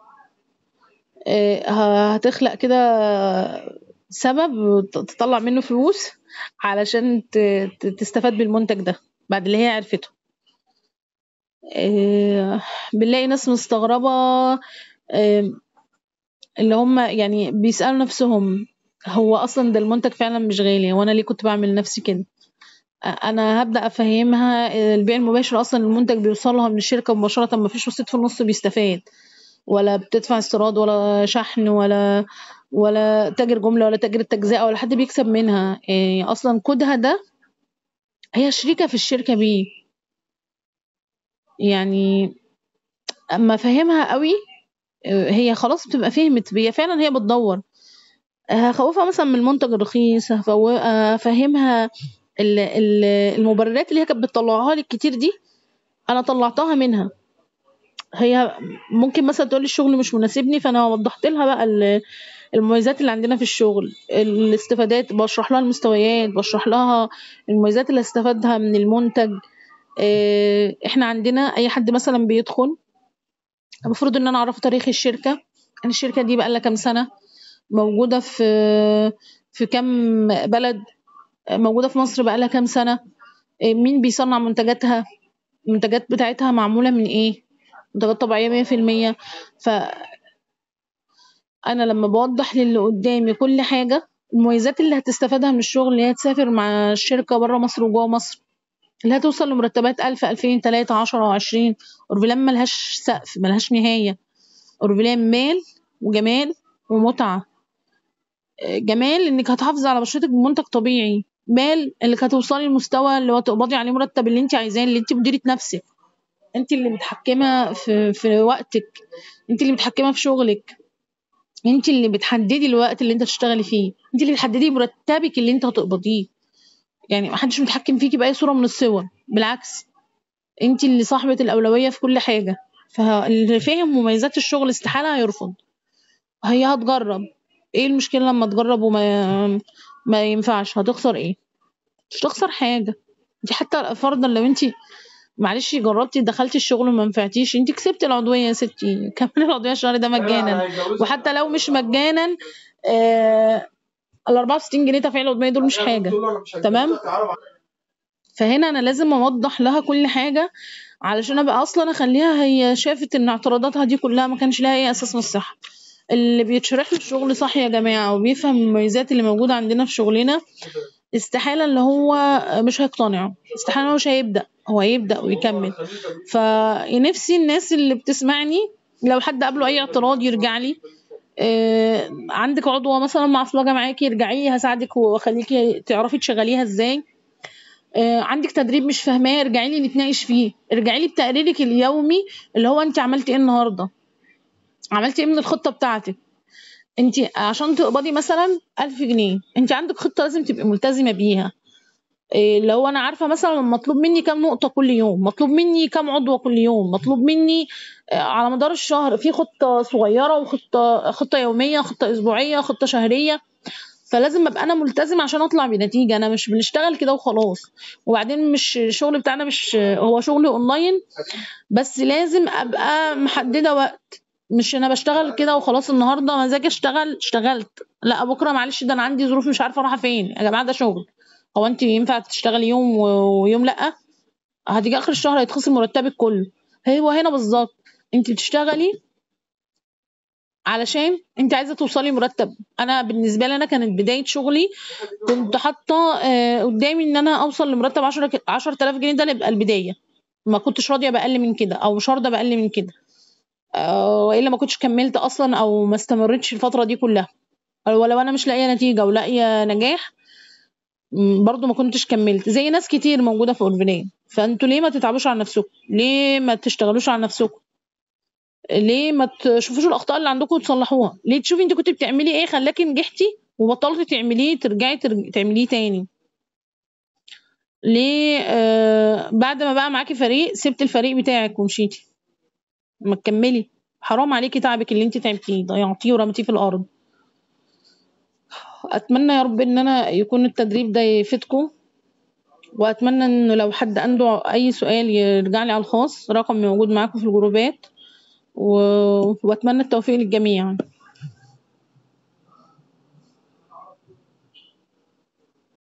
هتخلق كده سبب تطلّع منه فلوس علشان تستفاد بالمنتج ده بعد اللي هي عرفته. بنلاقي ناس مستغربة، اللي هم يعني بيسألوا نفسهم هو أصلًا ده المنتج فعلًا مش غالي، هو أنا ليه كنت باعمل نفسي كده؟ أنا هابدأ أفهّمها البيع المباشر أصلًا المنتج بيوصل لها من الشركة مباشرةً، ما فيش وسيط في النُص بيستفاد، ولا بتدفع استيراد ولا شحن ولا تاجر جملة ولا تاجر تجزئة ولا حد بيكسب منها، أصلًا كودها ده هي شريكة في الشركة بيه. يعني أمّا أفهّمها أوي هي خلاص بتبقى فهمت، هي فعلًا هي بتدوّر. هاخوّفها مثلًا من المنتج الرخيص، أفهّمها المبررات اللي هي كانت بتطلّعها لي الكتير دي، أنا طلّعتها منها. هي ممكن مثلًا تقول لي الشغل مش مناسبني، فأنا وضّحت لها بقى المميزات اللي عندنا في الشغل، الاستفادات، باشرح لها المستويات، باشرح لها المميزات اللي هاستفادها من المنتج. إحنا عندنا أي حد مثلًا بيدخل المفروض إن أنا أعرفه تاريخ الشركة، إن الشركة دي بقى لها كام سنة، موجودة في كام بلد، موجودة في مصر بقى لها كام سنة، مين بيصنّع منتجاتها، المنتجات بتاعتها معمولة من إيه، منتجات طبيعية 100%. أنا لمّا باوضّح للي قدّامي كل حاجة، المميزات اللي هتستفادها من الشغل، اللي هي تسافر مع الشركة برّه مصر وجوّه مصر، اللي هي توصل لمرتبات 1000، 2000، 3، 10، 20. أوربلان ما لهاش سقف، ما لهاش نهاية. أوربلان مال وجمال ومتعة. جمال إنِّك هتحافظي على بشرتِك بمنتج طبيعي، مال إنِّك هتوصلي لمستوى اللي هو تقبضي عليه مرتب اللي أنتِ عايزاه، اللي أنتِ مديرة نفسِك، أنتِ اللي متحكمة في وقتِك، أنتِ اللي متحكمة في شغلِك، أنتِ اللي بتحددي الوقت اللي أنتِ هتشتغلي فيه، أنتِ اللي بتحددي مرتبِك اللي أنتِ هتقبضيه. يعني ما حدش متحكم فيكِ بأي صورة من الصور، بالعكس أنتِ اللي صاحبة الأولوية في كل حاجة. فاللي فاهم مميزات الشغل استحالة هيرفض، هي هتجرّب. إيه المشكلة لمّا تجرّب ما ينفعش، هتخسر إيه؟ مش هتخسر حاجة، انت حتى فرضا لو انت معلش جربتي دخلتي الشغل وما نفعتيش، انت كسبتي العضويه يا ستي، كملي العضويه الشهر ده مجانا. وحتى لو مش مجانا ال 64 جنيه تفعيل العضويه دول مش حاجه. تمام. فهنا انا لازم اوضح لها كل حاجه علشان ابقى اصلا اخليها هي شافت ان اعتراضاتها دي كلها ما كانش لها اي اساس من الصحه. اللي بيتشرح له الشغل صح يا جماعه وبيفهم المميزات اللي موجوده عندنا في شغلنا، استحاله اللي هو مش هيقتنع، استحاله هو مش هيبدا، هو هيبدا ويكمل. فنفسي الناس اللي بتسمعني لو حد قابله اي اعتراض يرجع لي. عندك عضوه مثلا معصلجه معاكي، ارجعي هساعدك واخليكي تعرفي تشغليها ازاي. عندك تدريب مش فاهماه، ارجعي لي نتناقش فيه، ارجعي لي بتقريرك اليومي اللي هو انت عملتي ايه النهارده، عملتي ايه من الخطه بتاعتك. انت عشان تقبضي مثلا 1000 جنيه انت عندك خطه لازم تبقي ملتزمه بيها. لو انا عارفه مثلا مطلوب مني كام نقطه كل يوم، مطلوب مني كام عضوه كل يوم، مطلوب مني على مدار الشهر في خطه صغيره خطه يوميه، خطه اسبوعيه، خطه شهريه. فلازم ابقى انا ملتزمه عشان اطلع بنتيجه، انا مش بنشتغل كده وخلاص. وبعدين مش الشغل بتاعنا مش هو شغل اونلاين، بس لازم ابقى محدده وقت. مش انا بشتغل كده وخلاص، النهارده مزاجي اشتغل اشتغلت، لا بكره معلش ده انا عندي ظروف مش عارفه اروح فين. يا جماعه ده شغل، هو انت ينفع تشتغلي يوم ويوم لا؟ هتيجي اخر الشهر هيتخصم مرتبك كله. هو هنا بالظبط، انت بتشتغلي علشان انت عايزه توصلي مرتب. انا بالنسبه لي انا كانت بدايه شغلي كنت حاطه قدامي ان انا اوصل لمرتب 10000 جنيه، ده اللي يبقى البدايه. ما كنتش راضيه باقل من كده او مش راضيه باقل من كده. والا ما كنتش كملت اصلا او ما استمرتش الفتره دي كلها. ولو انا مش لاقيه نتيجه ولاقيه نجاح برضو ما كنتش كملت زي ناس كتير موجوده في اورفيليه. فانتوا ليه ما تتعبوش على نفسكم؟ ليه ما تشتغلوش على نفسكم؟ ليه ما تشوفوش الاخطاء اللي عندكم وتصلحوها؟ ليه تشوفي انت كنت بتعملي ايه خلاكي نجحتي وبطلتي تعمليه ترجعي تعمليه تاني؟ ليه بعد ما بقى معاكي فريق سبت الفريق بتاعك ومشيتي؟ ما تكملي، حرام عليكي تعبك اللي انت تعبتيه ضيعتيه ورمتيه في الارض. اتمنى يا رب ان انا يكون التدريب ده يفيدكم، واتمنى انه لو حد عنده اي سؤال يرجع لي على الخاص، رقم موجود معاكم في الجروبات. واتمنى التوفيق للجميع.